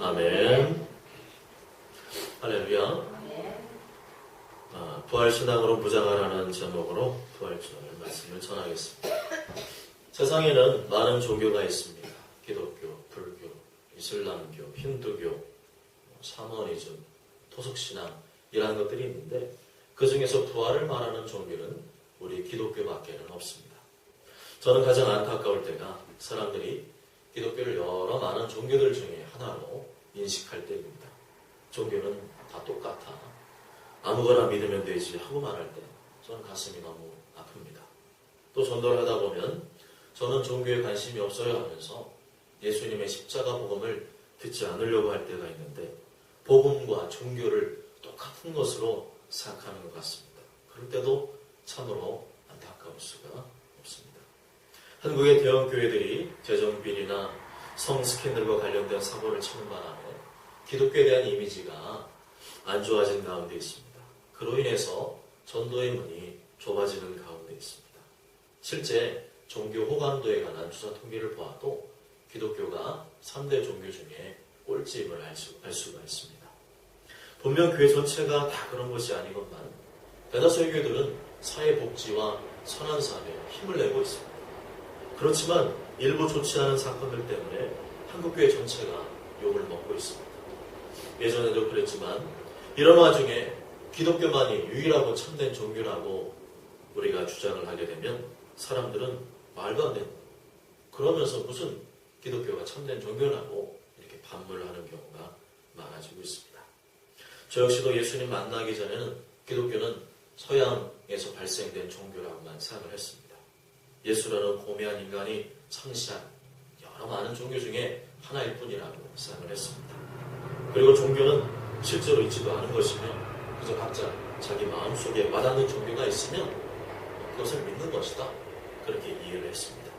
아멘. 할렐루야. 부활신앙으로 무장하라는 제목으로 부활절 말씀을 전하겠습니다. 세상에는 많은 종교가 있습니다. 기독교, 불교, 이슬람교, 힌두교, 샤머니즘, 토속신앙 이라는 것들이 있는데 그 중에서 부활을 말하는 종교는 우리 기독교밖에는 없습니다. 저는 가장 안타까울 때가 사람들이 기독교를 여러 많은 종교들 중에 하나로 인식할 때입니다. 종교는 다 똑같아. 아무거나 믿으면 되지 하고 말할 때 저는 가슴이 너무 아픕니다. 또 전도를 하다 보면 저는 종교에 관심이 없어요 하면서 예수님의 십자가 복음을 듣지 않으려고 할 때가 있는데 복음과 종교를 똑같은 것으로 생각하는 것 같습니다. 그럴 때도 참으로 안타까울 수가 없습니다. 한국의 대형 교회들이 재정비리나 성 스캔들과 관련된 사고를 치는 바람에 기독교에 대한 이미지가 안 좋아진 가운데 있습니다. 그로 인해서 전도의 문이 좁아지는 가운데 있습니다. 실제 종교 호감도에 관한 조사 통계를 보아도 기독교가 3대 종교 중에 꼴찌임을 알 수가 있습니다. 분명 교회 전체가 다 그런 것이 아니건만 대다수의 교회들은 사회복지와 선한 사회에 힘을 내고 있습니다. 그렇지만 일부 좋지 않은 사건들 때문에 한국교회 전체가 욕을 먹고 있습니다. 예전에도 그랬지만 이런 와중에 기독교만이 유일하고 참된 종교라고 우리가 주장을 하게 되면 사람들은 말도 안 되는 그러면서 무슨 기독교가 참된 종교라고 이렇게 반문을 하는 경우가 많아지고 있습니다. 저 역시도 예수님 만나기 전에는 기독교는 서양에서 발생된 종교라고만 생각을 했습니다. 예수라는 고매한 인간이 창시한 여러 많은 종교 중에 하나일 뿐이라고 생각을 했습니다. 그리고 종교는 실제로 있지도 않은 것이며 그저 각자 자기 마음속에 와닿는 종교가 있으면 그것을 믿는 것이다. 그렇게 이해를 했습니다.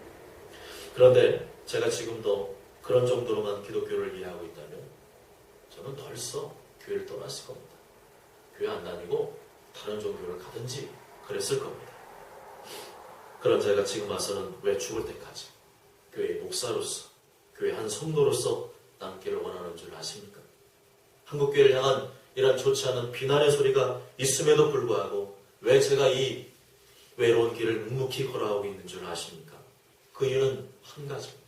그런데 제가 지금도 그런 정도로만 기독교를 이해하고 있다면 저는 벌써 교회를 떠났을 겁니다. 교회 안 다니고 다른 종교를 가든지 그랬을 겁니다. 그런 제가 지금 와서는 왜 죽을 때까지 교회의 목사로서 교회 한 성도로서 남기를 원하는 줄 아십니까? 한국교회를 향한 이런 좋지 않은 비난의 소리가 있음에도 불구하고 왜 제가 이 외로운 길을 묵묵히 걸어오고 있는 줄 아십니까? 그 이유는 한 가지입니다.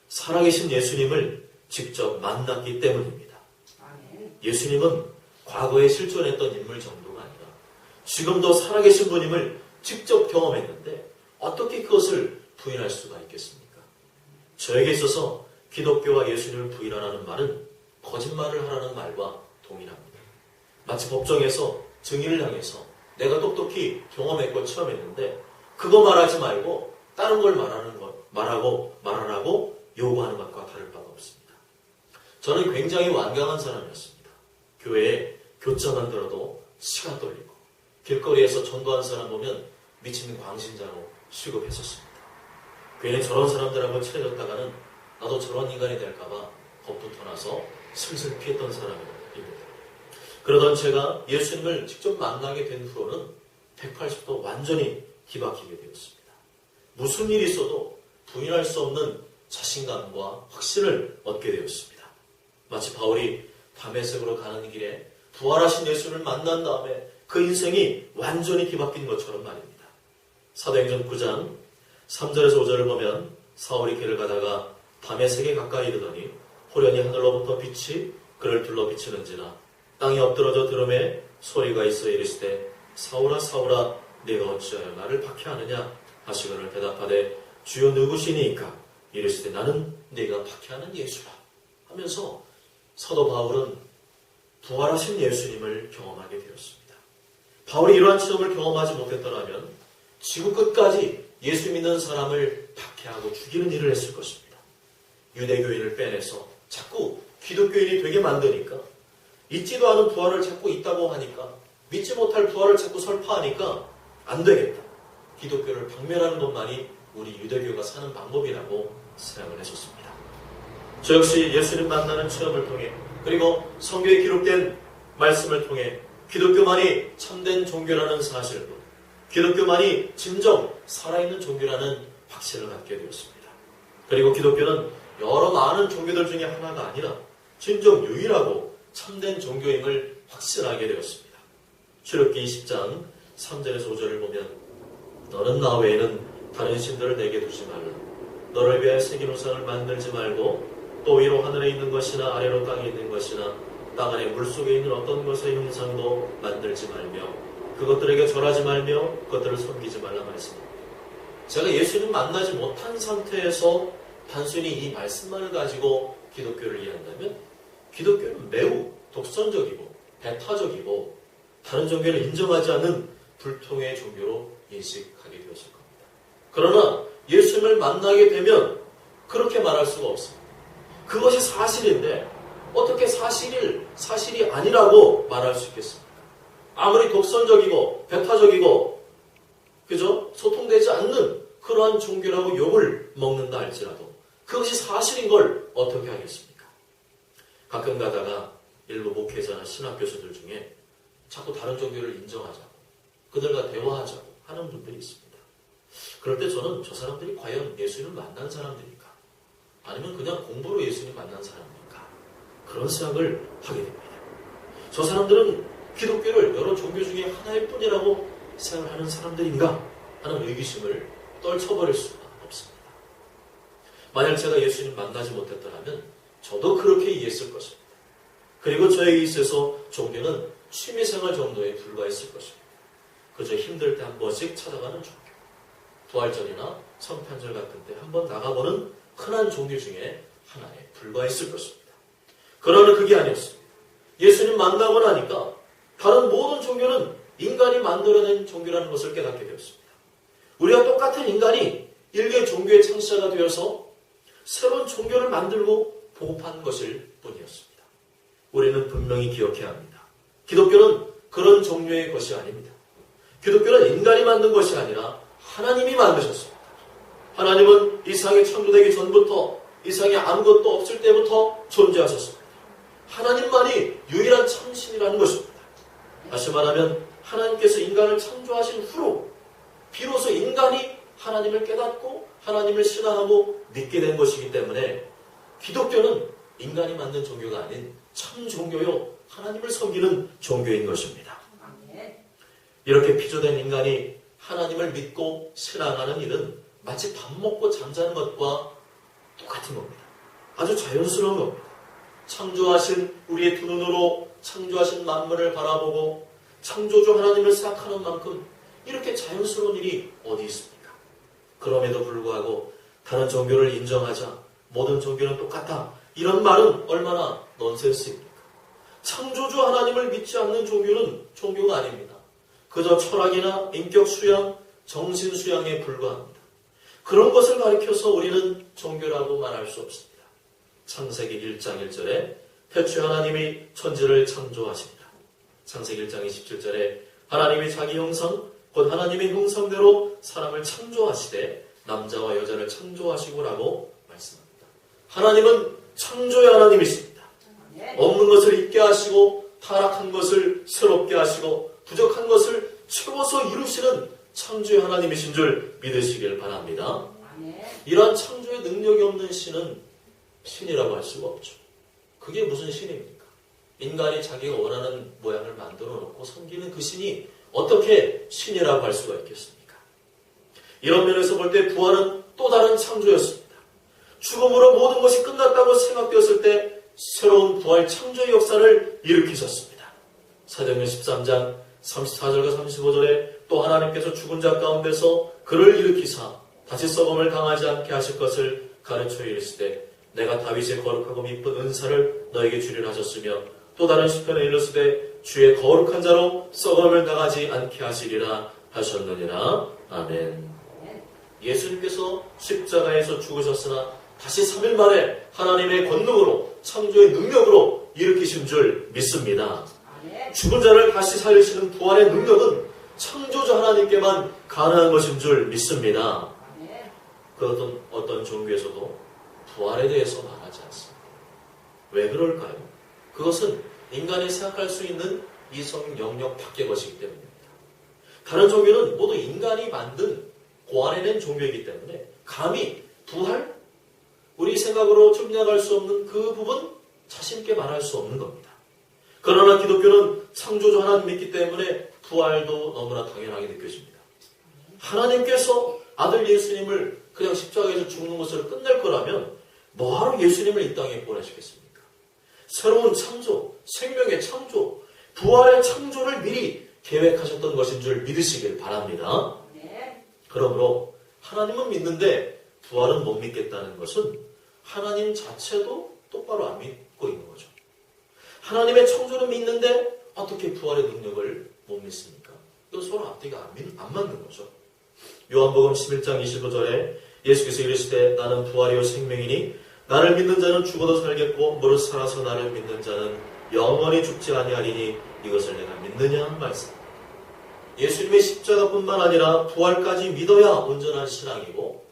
살아계신 예수님을 직접 만났기 때문입니다. 예수님은 과거에 실존했던 인물 정도가 아니라 지금도 살아계신 분임을 직접 경험했는데 어떻게 그것을 부인할 수가 있겠습니까? 저에게 있어서 기독교와 예수님을 부인하라는 말은 거짓말을 하라는 말과 동일합니다. 마치 법정에서 증인을 향해서 내가 똑똑히 경험했고 체험했는데 그거 말하지 말고 다른 걸 말하라고 요구하는 것과 다를 바가 없습니다. 저는 굉장히 완강한 사람이었습니다. 교회에 교자만 들어도 치가 떨리고 길거리에서 전도한 사람 보면 미친 광신자로 취급했었습니다. 괜히 저런 사람들하고 친해졌다가는 나도 저런 인간이 될까봐 겁부터 나서 슬슬 피했던 사람입니다. 그러던 제가 예수님을 직접 만나게 된 후로는 180도 완전히 뒤바뀌게 되었습니다. 무슨 일이 있어도 부인할 수 없는 자신감과 확신을 얻게 되었습니다. 마치 바울이 다메섹으로 가는 길에 부활하신 예수를 만난 다음에 그 인생이 완전히 뒤바뀐 것처럼 말입니다. 사도행전 9장 3절에서 5절을 보면 사울이 길을 가다가 다메섹에 가까이 이르더니 호련히 하늘로부터 빛이 그를 둘러 비치는지라 땅이 엎드러져 들음에 소리가 있어 이르시되 사울아 사울아 네가 어찌하여 나를 박해하느냐 하시거늘 대답하되 주여 누구시니까 이르시되 나는 네가 박해하는 예수라 하면서 사도 바울은 부활하신 예수님을 경험하게 되었습니다. 바울이 이러한 체험을 경험하지 못했더라면 지구 끝까지 예수 믿는 사람을 박해하고 죽이는 일을 했을 것입니다. 유대교인을 빼내서 자꾸 기독교인이 되게 만드니까 있지도 않은 부활을 자꾸 있다고 하니까 믿지 못할 부활을 자꾸 설파하니까 안 되겠다. 기독교를 박멸하는 것만이 우리 유대교가 사는 방법이라고 생각을 했었습니다. 저 역시 예수님 만나는 체험을 통해 그리고 성경에 기록된 말씀을 통해 기독교만이 참된 종교라는 사실을 기독교만이 진정 살아있는 종교라는 확신을 갖게 되었습니다. 그리고 기독교는 여러 많은 종교들 중에 하나가 아니라 진정 유일하고 참된 종교임을 확신하게 되었습니다. 출애굽기 20장 3절에서 5절을 보면 너는 나 외에는 다른 신들을 내게 두지 말라. 너를 위하여 새긴 우상을 만들지 말고 또 위로 하늘에 있는 것이나 아래로 땅에 있는 것이나 땅 안에 물속에 있는 어떤 것의 형상도 만들지 말며 그것들에게 절하지 말며 그것들을 섬기지 말라 말씀입니다. 제가 예수님 만나지 못한 상태에서 단순히 이 말씀만을 가지고 기독교를 이해한다면 기독교는 매우 독선적이고 배타적이고 다른 종교를 인정하지 않는 불통의 종교로 인식하게 되었을 겁니다. 그러나 예수님을 만나게 되면 그렇게 말할 수가 없습니다. 그것이 사실인데 어떻게 사실이 아니라고 말할 수 있겠습니까? 아무리 독선적이고 배타적이고 그죠? 소통되지 않는 그러한 종교라고 욕을 먹는다 할지라도 그것이 사실인 걸 어떻게 하겠습니까? 가끔 가다가 일부 목회자나 신학 교수들 중에 자꾸 다른 종교를 인정하자고 그들과 대화하자고 하는 분들이 있습니다. 그럴 때 저는 저 사람들이 과연 예수님을 만난 사람들일까? 아니면 그냥 공부로 예수님 만난 사람들일까? 그런 생각을 하게 됩니다. 저 사람들은 기독교를 여러 종교 중에 하나일 뿐이라고 생각하는 사람들인가? 하는 의구심을 떨쳐버릴 수가 없습니다. 만약 제가 예수님 만나지 못했더라면 저도 그렇게 이해했을 것입니다. 그리고 저에게 있어서 종교는 취미생활 정도에 불과했을 것입니다. 그저 힘들 때 한 번씩 찾아가는 종교. 부활절이나 성탄절 같은 때 한번 나가보는 흔한 종교 중에 하나에 불과했을 것입니다. 그러나 그게 아니었습니다. 예수님 만나고 나니까 다른 모든 종교는 인간이 만들어낸 종교라는 것을 깨닫게 되었습니다. 우리가 똑같은 인간이 일개 종교의 창시자가 되어서 새로운 종교를 만들고 보급한 것일 뿐이었습니다. 우리는 분명히 기억해야 합니다. 기독교는 그런 종류의 것이 아닙니다. 기독교는 인간이 만든 것이 아니라 하나님이 만드셨습니다. 하나님은 이 세상이 창조되기 전부터 이 세상에 아무것도 없을 때부터 존재하셨습니다. 하나님만이 유일한 참신이라는 것입니다. 다시 말하면 하나님께서 인간을 창조하신 후로 비로소 인간이 하나님을 깨닫고 하나님을 신앙하고 믿게 된 것이기 때문에 기독교는 인간이 만든 종교가 아닌 참 종교요 하나님을 섬기는 종교인 것입니다. 이렇게 피조된 인간이 하나님을 믿고 신앙하는 일은 마치 밥 먹고 잠자는 것과 똑같은 겁니다. 아주 자연스러운 겁니다. 창조하신 우리의 두 눈으로 창조하신 만물을 바라보고 창조주 하나님을 생각하는 만큼 이렇게 자연스러운 일이 어디 있습니까? 그럼에도 불구하고 다른 종교를 인정하자 모든 종교는 똑같다 이런 말은 얼마나 넌센스입니까? 창조주 하나님을 믿지 않는 종교는 종교가 아닙니다. 그저 철학이나 인격 수양, 정신 수양에 불과합니다. 그런 것을 가리켜서 우리는 종교라고 말할 수 없습니다. 창세기 1장 1절에 태초에 하나님이 천지를 창조하십니다. 창세기 1장 27절에 하나님이 자기 형상, 곧 하나님의 형상대로 사람을 창조하시되 남자와 여자를 창조하시고라고 말씀합니다. 하나님은 창조의 하나님이십니다. 없는 것을 있게 하시고 타락한 것을 새롭게 하시고 부족한 것을 채워서 이루시는 창조의 하나님이신 줄 믿으시길 바랍니다. 이러한 창조의 능력이 없는 신은 신이라고 할 수가 없죠. 그게 무슨 신입니까? 인간이 자기가 원하는 모양을 만들어 놓고 섬기는 그 신이 어떻게 신이라고 할 수가 있겠습니까? 이런 면에서 볼 때 부활은 또 다른 창조였습니다. 죽음으로 모든 것이 끝났다고 생각되었을 때 새로운 부활 창조의 역사를 일으키셨습니다. 사도행전 13장 34절과 35절에 또 하나님께서 죽은 자 가운데서 그를 일으키사 다시 썩음을 당하지 않게 하실 것을 가르쳐 이르시되 내가 다윗의 거룩하고 미쁜 은사를 너에게 주리라 하셨으며 또 다른 시편에 이르시되 주의 거룩한 자로 썩음을 당하지 않게 하시리라 하셨느니라. 아멘. 예수님께서 십자가에서 죽으셨으나 다시 3일 만에 하나님의 권능으로 창조의 능력으로 일으키신 줄 믿습니다. 죽은 자를 다시 살리시는 부활의 능력은 창조주 하나님께만 가능한 것인 줄 믿습니다. 그 어떤 종교에서도 부활에 대해서 말하지 않습니다. 왜 그럴까요? 그것은 인간이 생각할 수 있는 이성 영역 밖의 것이기 때문입니다. 다른 종교는 모두 인간이 만든 고안해낸 종교이기 때문에 감히 부활? 우리 생각으로 측량할 수 없는 그 부분? 자신있게 말할 수 없는 겁니다. 그러나 기독교는 창조주 하나님 믿기 때문에 부활도 너무나 당연하게 느껴집니다. 하나님께서 아들 예수님을 그냥 십자가에서 죽는 것을 끝낼 거라면 뭐하러 예수님을 이 땅에 보내시겠습니까? 새로운 창조, 생명의 창조, 부활의 창조를 미리 계획하셨던 것인 줄 믿으시길 바랍니다. 그러므로 하나님은 믿는데 부활은 못 믿겠다는 것은 하나님 자체도 똑바로 안 믿고 있는 거죠. 하나님의 창조는 믿는데 어떻게 부활의 능력을 못 믿습니까? 이건 서로 앞뒤가 안 맞는 거죠. 요한복음 11장 25절에 예수께서 이르시되 나는 부활이요 생명이니 나를 믿는 자는 죽어도 살겠고 무릇 살아서 나를 믿는 자는 영원히 죽지 아니하리니 이것을 내가 믿느냐 하는 말씀. 예수님의 십자가뿐만 아니라 부활까지 믿어야 온전한 신앙이고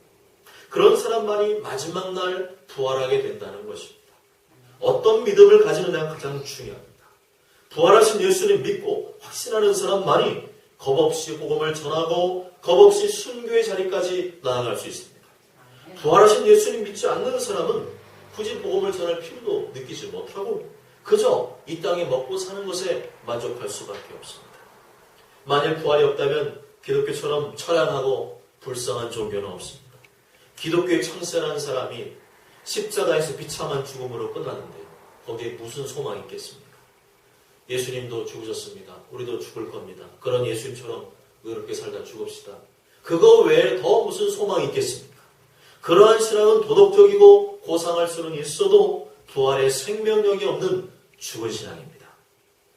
그런 사람만이 마지막 날 부활하게 된다는 것입니다. 어떤 믿음을 가지느냐가 가장 중요합니다. 부활하신 예수님 믿고 확신하는 사람만이 겁없이 복음을 전하고 겁없이 순교의 자리까지 나아갈 수 있습니다. 부활하신 예수님 믿지 않는 사람은 굳이 복음을 전할 필요도 느끼지 못하고 그저 이 땅에 먹고 사는 것에 만족할 수밖에 없습니다. 만일 부활이 없다면 기독교처럼 처량하고 불쌍한 종교는 없습니다. 기독교의 창세라는 사람이 십자가에서 비참한 죽음으로 끝났는데 거기에 무슨 소망이 있겠습니까? 예수님도 죽으셨습니다. 우리도 죽을 겁니다. 그런 예수님처럼 의롭게 살다 죽읍시다. 그거 외에 더 무슨 소망이 있겠습니까? 그러한 신앙은 도덕적이고 고상할 수는 있어도 부활의 생명력이 없는 죽은 신앙입니다.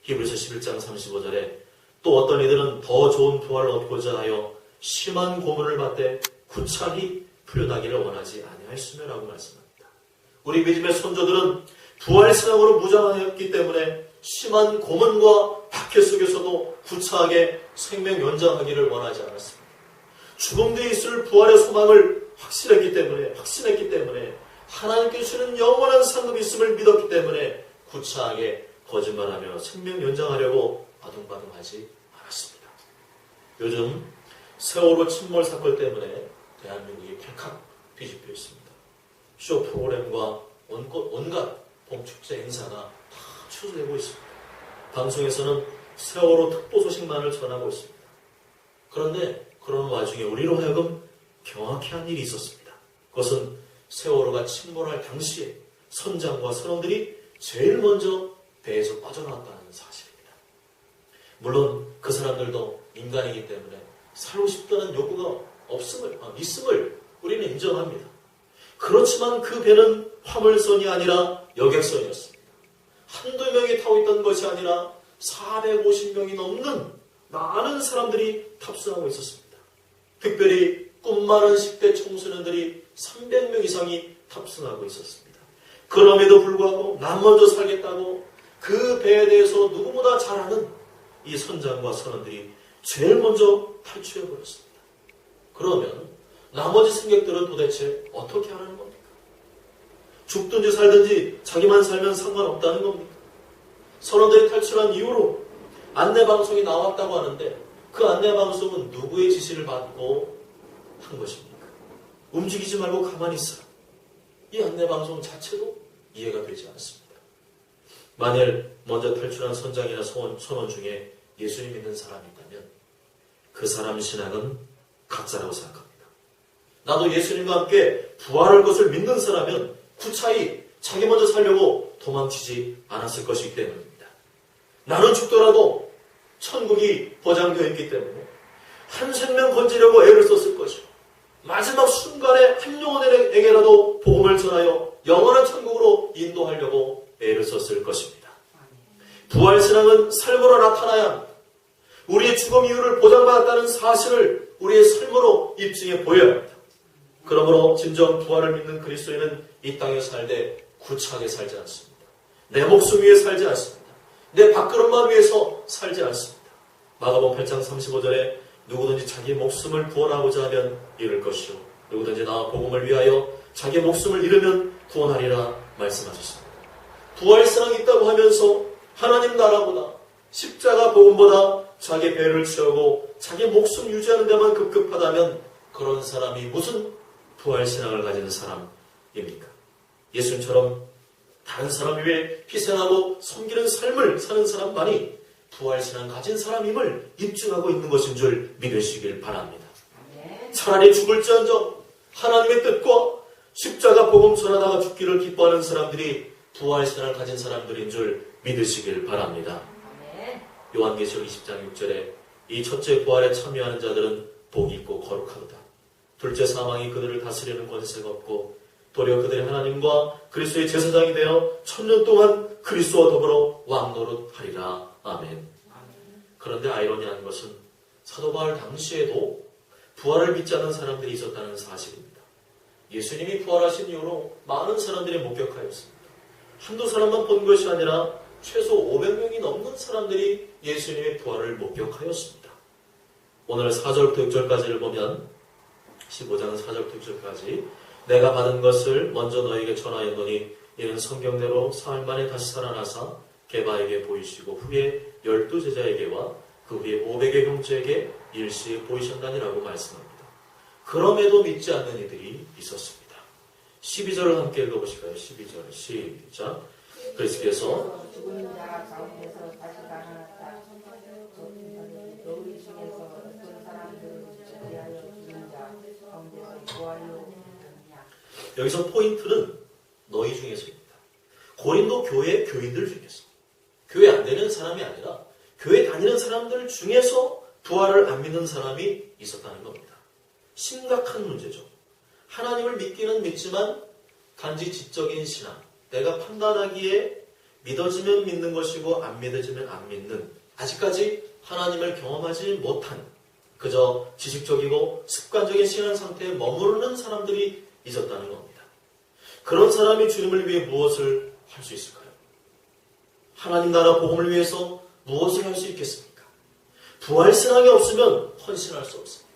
히브리서 11장 35절에 또 어떤 이들은 더 좋은 부활을 얻고자 하여 심한 고문을 받되 구차히 풀려나기를 원하지 아니하였으며라고 말씀합니다. 우리 믿음의 선조들은 부활신앙으로 무장하였기 때문에 심한 고문과 박해 속에서도 구차하게 생명 연장하기를 원하지 않았습니다. 죽음 뒤에 있을 부활의 소망을 확신했기 때문에 하나님께 주시는 영원한 상급이 있음을 믿었기 때문에 구차하게 거짓말하며 생명 연장하려고 아둥바둥하지 않았습니다. 요즘 세월호 침몰 사건 때문에 대한민국이 폐칵 뒤집혀 있습니다. 쇼 프로그램과 온갖 봄축제 행사가 다 취소되고 있습니다. 방송에서는 세월호 특보 소식만을 전하고 있습니다. 그런데 그런 와중에 우리로 하여금 경악한 일이 있었습니다. 그것은 세월호가 침몰할 당시에 선장과 선원들이 제일 먼저 배에서 빠져나왔다는 사실입니다. 물론 그 사람들도 인간이기 때문에 살고 싶다는 욕구가 있음을 우리는 인정합니다. 그렇지만 그 배는 화물선이 아니라 여객선이었습니다. 한두 명이 타고 있던 것이 아니라 450명이 넘는 많은 사람들이 탑승하고 있었습니다. 특별히 꿈 많은 10대 청소년들이 300명 이상이 탑승하고 있었습니다. 그럼에도 불구하고 난 먼저 살겠다고 그 배에 대해서 누구보다 잘 아는 이 선장과 선원들이 제일 먼저 탈출해버렸습니다. 그러면 나머지 승객들은 도대체 어떻게 하라는 겁니까? 죽든지 살든지 자기만 살면 상관없다는 겁니까? 선원들이 탈출한 이후로 안내방송이 나왔다고 하는데 그 안내방송은 누구의 지시를 받고 한 것입니까? 움직이지 말고 가만히 있어라. 이 안내방송 자체도 이해가 되지 않습니다. 만일 먼저 탈출한 선장이나 선원 중에 예수님 믿는 사람이 있다면 그 사람 신앙은 가짜라고 생각합니다. 나도 예수님과 함께 부활할 것을 믿는 사람은 구차히 자기 먼저 살려고 도망치지 않았을 것이기 때문입니다. 나는 죽더라도 천국이 보장되어 있기 때문에 한 생명 건지려고 애를 썼을 것이고 마지막 순간에 한 영혼에게라도 복음을 전하여 영원한 천국으로 인도하려고 애를 썼을 것입니다. 부활신앙은 삶으로 나타나야 합니다. 우리의 죽음 이유를 보장받았다는 사실을 우리의 삶으로 입증해 보여야 합니다. 그러므로 진정 부활을 믿는 그리스도인은 이 땅에 살되 구차하게 살지 않습니다. 내 목숨 위에 살지 않습니다. 내 밥그릇만 위해서 살지 않습니다. 마가복음 8장 35절에 누구든지 자기 목숨을 구원하고자 하면 잃을 것이요 누구든지 나와 복음을 위하여 자기 목숨을 잃으면 구원하리라 말씀하셨습니다. 부활신앙이 있다고 하면서 하나님 나라보다 십자가 복음보다 자기 배를 채우고 자기 목숨 유지하는 데만 급급하다면 그런 사람이 무슨 부활신앙을 가진 사람입니까? 예수님처럼 다른 사람 위해 희생하고 섬기는 삶을 사는 사람만이 부활신앙 가진 사람임을 입증하고 있는 것인 줄 믿으시길 바랍니다. 차라리 죽을지언정 하나님의 뜻과 십자가 복음 전하다가 죽기를 기뻐하는 사람들이 부활신앙을 가진 사람들인 줄 믿으시길 바랍니다. 요한계시록 20장 6절에 이 첫째 부활에 참여하는 자들은 복이 있고 거룩하도다. 둘째 사망이 그들을 다스리는 권세가 없고 도리어 그들이 하나님과 그리스도의 제사장이 되어 1000년 동안 그리스도와 더불어 왕노릇하리라. 아멘. 그런데 아이러니한 것은 사도 바울 당시에도 부활을 믿지 않는 사람들이 있었다는 사실입니다. 예수님이 부활하신 이후로 많은 사람들이 목격하였습니다. 한두 사람만 본 것이 아니라 최소 500명이 넘는 사람들이 예수님의 부활을 목격하였습니다. 오늘 4절부터 6절까지를 보면 15장 4절부터 6절까지 내가 받은 것을 먼저 너에게 전하였노니 이는 성경대로 사흘 만에 다시 살아나사 게바에게 보이시고 후에 12제자에게와 그 후에 500의 형제에게 일시에 보이셨다니라고 말씀합니다. 그럼에도 믿지 않는 이들이 있었습니다. 12절을 함께 읽어보실까요? 12절 시작. 그리스도께서 죽은 자 가운데서 다시 살아났다. 너희 중에서 어떤 사람들은 위하여 죽은 자 가운데서 부활로 여기서 포인트는 너희 중에서입니다. 고린도 교회 교인들 중에서 교회 안 되는 사람이 아니라 교회 다니는 사람들 중에서 부활을 안 믿는 사람이 있었다는 겁니다. 심각한 문제죠. 하나님을 믿기는 믿지만 단지 지적인 신앙, 내가 판단하기에 믿어지면 믿는 것이고 안 믿어지면 안 믿는, 아직까지 하나님을 경험하지 못한 그저 지식적이고 습관적인 신앙 상태에 머무르는 사람들이 있었다는 겁니다. 그런 사람이 주님을 위해 무엇을 할 수 있을까요? 하나님 나라 복음을 위해서 무엇을 할 수 있겠습니까? 부활신앙이 없으면 헌신할 수 없습니다.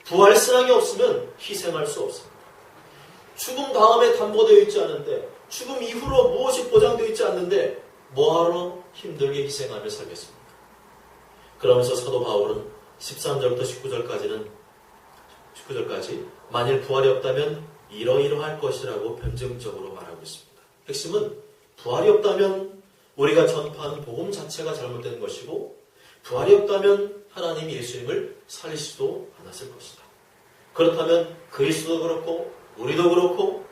부활신앙이 없으면 희생할 수 없습니다. 죽음 다음에 담보되어 있지 않은데, 죽음 이후로 무엇이 보장되어 있지 않는데 뭐하러 힘들게 희생하며 살겠습니까? 그러면서 사도 바울은 13절부터 19절까지 만일 부활이 없다면 이러이러할 것이라고 변증적으로 말하고 있습니다. 핵심은 부활이 없다면 우리가 전파하는 복음 자체가 잘못된 것이고, 부활이 없다면 하나님이 예수님을 살리지도 않았을 것이다. 그렇다면 그리스도도 그렇고 우리도 그렇고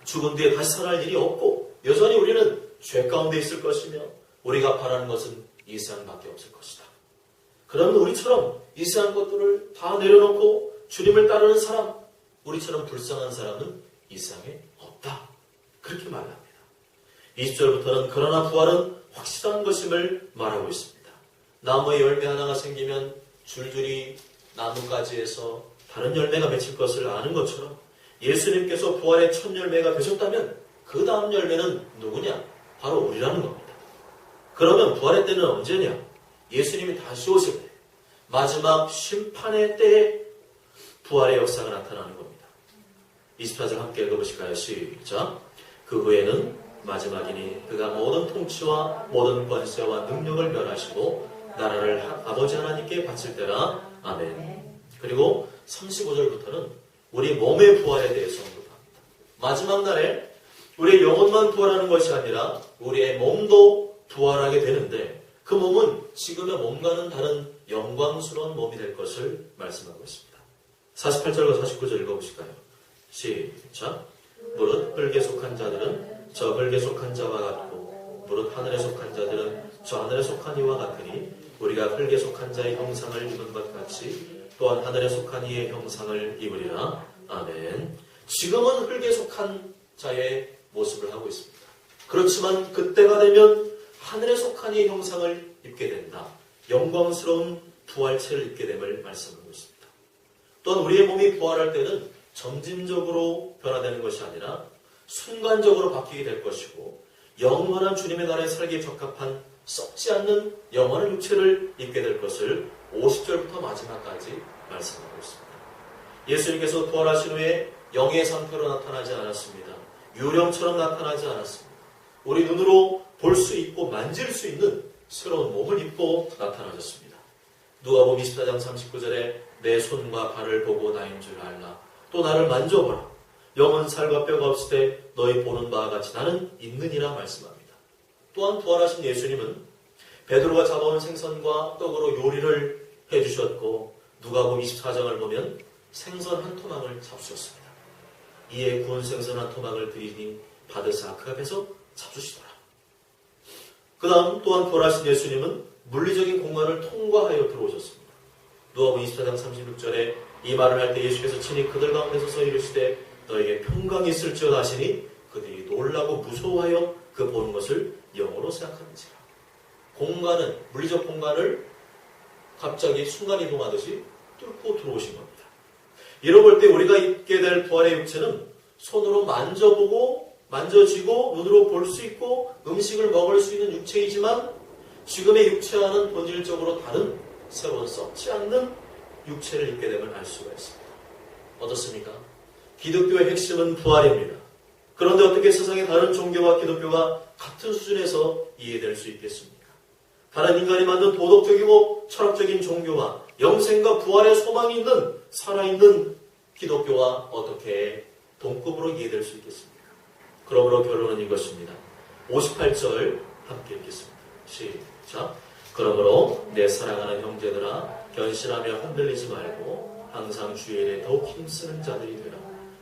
죽은 뒤에 다시 살아날 일이 없고 여전히 우리는 죄 가운데 있을 것이며 우리가 바라는 것은 이 세상밖에 없을 것이다. 그러면 우리처럼 이 세상 것들을 다 내려놓고 주님을 따르는 사람, 우리처럼 불쌍한 사람은 이 세상에 없다. 그렇게 말합니다. 20절부터는 그러나 부활은 확실한 것임을 말하고 있습니다. 나무에 열매 하나가 생기면 줄줄이 나뭇가지에서 다른 열매가 맺힐 것을 아는 것처럼 예수님께서 부활의 첫 열매가 되셨다면 그 다음 열매는 누구냐? 바로 우리라는 겁니다. 그러면 부활의 때는 언제냐? 예수님이 다시 오실 때, 마지막 심판의 때에 부활의 역사가 나타나는 겁니다. 24절 함께 읽어보실까요? 시작. 그 후에는 마지막이니 그가 모든 통치와 모든 권세와 능력을 멸하시고 나라를 아버지 하나님께 바칠 때라. 아멘. 그리고 35절부터는 우리 몸의 부활에 대해서 언급합니다. 마지막 날에 우리의 영혼만 부활하는 것이 아니라 우리의 몸도 부활하게 되는데, 그 몸은 지금의 몸과는 다른 영광스러운 몸이 될 것을 말씀하고 있습니다. 48절과 49절 읽어보실까요? 시작. 무릇 흙에 속한 자들은 저 흙에 속한 자와 같고 무릇 하늘에 속한 자들은 저 하늘에 속한 이와 같으니 우리가 흙에 속한 자의 형상을 입은 것 같이 또한 하늘에 속한 이의 형상을 입으리라. 아멘. 지금은 흙에 속한 자의 모습을 하고 있습니다. 그렇지만 그때가 되면 하늘에 속한 이의 형상을 입게 된다. 영광스러운 부활체를 입게 됨을 말씀하고 있습니다. 또한 우리의 몸이 부활할 때는 점진적으로 변화되는 것이 아니라 순간적으로 바뀌게 될 것이고, 영원한 주님의 나라에 살기에 적합한 썩지 않는 영원한 육체를 입게 될 것을 50절부터 마지막까지 말씀하고 있습니다. 예수님께서 부활하신 후에 영의 상태로 나타나지 않았습니다. 유령처럼 나타나지 않았습니다. 우리 눈으로 볼 수 있고 만질 수 있는 새로운 몸을 입고 나타나셨습니다. 누가복음 24장 39절에 내 손과 발을 보고 나인 줄 알라. 또 나를 만져보라. 영은 살과 뼈가 없을 때 너희 보는 바와 같이 나는 있느니라 말씀합니다. 또한 부활하신 예수님은 베드로가 잡아온 생선과 떡으로 요리를 해주셨고 누가복음 24장을 보면 생선 한 토막을 잡수셨습니다. 이에 구운 생선 한 토막을 드리니 받으사 그 앞에서 잡수시더라. 그 다음 또한 부활하신 예수님은 물리적인 공간을 통과하여 들어오셨습니다. 누가복음 24장 36절에 이 말을 할 때 예수께서 친히 그들 가운데 서서 이르시되 너에게 평강이 있을지어다 하시니 그들이 놀라고 무서워하여 그 보는 것을 영으로 생각하는지라. 공간은, 물리적 공간을 갑자기 순간이동하듯이 뚫고 들어오신 겁니다. 이런 볼 때 우리가 입게 될 부활의 육체는 손으로 만져보고 만져지고 눈으로 볼 수 있고 음식을 먹을 수 있는 육체이지만 지금의 육체와는 본질적으로 다른 새로운 썩지 않는 육체를 입게 되면 알 수가 있습니다. 어떻습니까? 기독교의 핵심은 부활입니다. 그런데 어떻게 세상의 다른 종교와 기독교가 같은 수준에서 이해될 수 있겠습니까? 다른 인간이 만든 도덕적이고 철학적인 종교와 영생과 부활의 소망이 있는 살아있는 기독교와 어떻게 동급으로 이해될 수 있겠습니까? 그러므로 결론은 이것입니다. 58절 함께 읽겠습니다. 시작. 그러므로 내 사랑하는 형제들아 견실하며 흔들리지 말고 항상 주의 일에 더욱 힘쓰는 자들이 되라.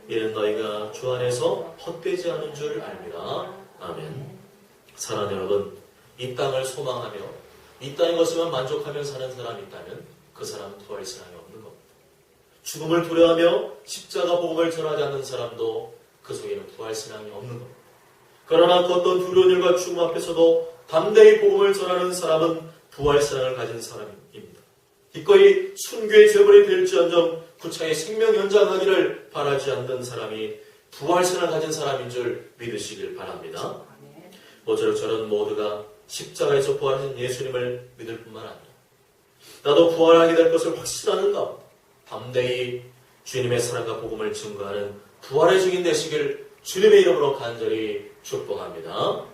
이는 너희가 주 안에서 헛되지 않은 줄 압니다. 아멘. 사랑하는 여러분, 이 땅을 소망하며 이 땅의 것에만 만족하며 사는 사람이 있다면 그 사람은 부활 신앙이 없는 겁니다. 죽음을 두려워하며 십자가 복음을 전하지 않는 사람도 그 속에는 부활 신앙이 없는 겁니다. 그러나 그 어떤 두려운 일과 죽음 앞에서도 담대히 복음을 전하는 사람은 부활 신앙을 가진 사람입니다. 기꺼이 순교의 죄벌이 될지언정 구차히 생명 연장하기를 바라지 않는 사람이 부활 신앙을 가진 사람인 줄 믿으시길 바랍니다. 모쪼록 저는 모두가 십자가에서 부활하신 예수님을 믿을 뿐만 아니라 나도 부활하게 될 것을 확신하는 가운데 담대히 주님의 사랑과 복음을 증거하는 부활의 증인 되시길 주님의 이름으로 간절히 축복합니다.